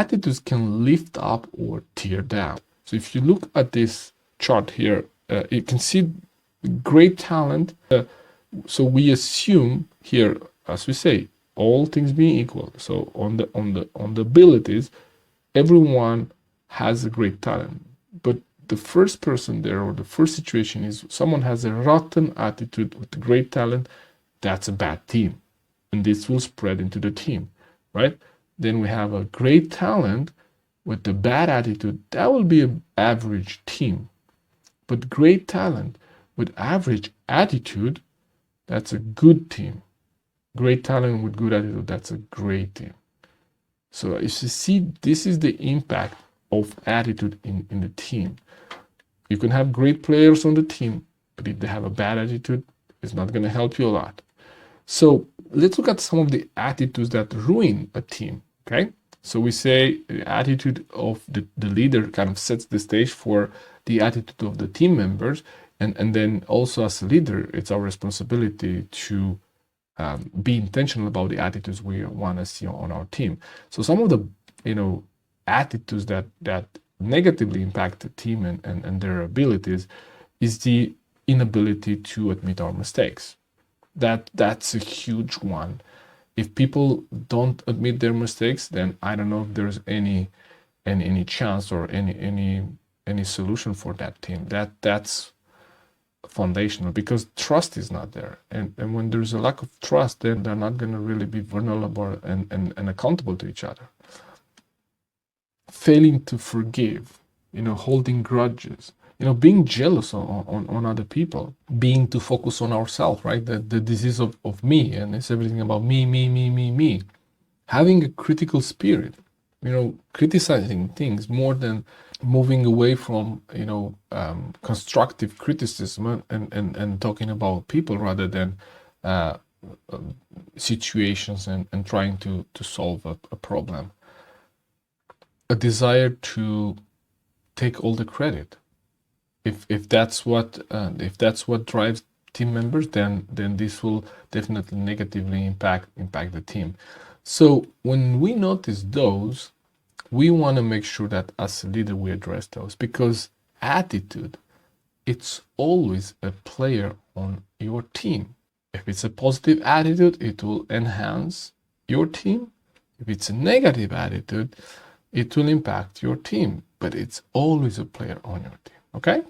attitudes can lift up or tear down. So if you look at this chart here, you can see great talent. So we assume here, as we say, all things being equal. So on the abilities, everyone has a great talent. But the first person there, or the first situation, is someone has a rotten attitude with great talent. That's a bad team, and this will spread into the team, right? Then we have a great talent with a bad attitude. That will be an average team. But great talent with average attitude, that's a good team. Great talent with good attitude, that's a great team. So as you see, this is the impact of attitude in the team. You can have great players on the team, but if they have a bad attitude, it's not going to help you a lot. So let's look at some of the attitudes that ruin a team, okay? So we say the attitude of the leader kind of sets the stage for the attitude of the team members. And then also as a leader, it's our responsibility to be intentional about the attitudes we want to see on our team. So some of the, attitudes that negatively impact the team and their abilities is the inability to admit our mistakes. That's a huge one. If people don't admit their mistakes, then I don't know if there's any chance or any solution for that team. That's foundational, because trust is not there. And when there's a lack of trust, then they're not going to really be vulnerable and accountable to each other. Failing to forgive, holding grudges, being jealous on other people, being too focused on ourselves, right? The disease of me, and it's everything about me. Having a critical spirit, criticizing things more than moving away from, constructive criticism and talking about people rather than situations and trying to solve a problem. A desire to take all the credit. If that's what drives team members, then this will definitely negatively impact the team. So when we notice those, we want to make sure that as a leader we address those, because attitude, it's always a player on your team. If it's a positive attitude, it will enhance your team. If it's a negative attitude, it will impact your team, but it's always a player on your team, okay?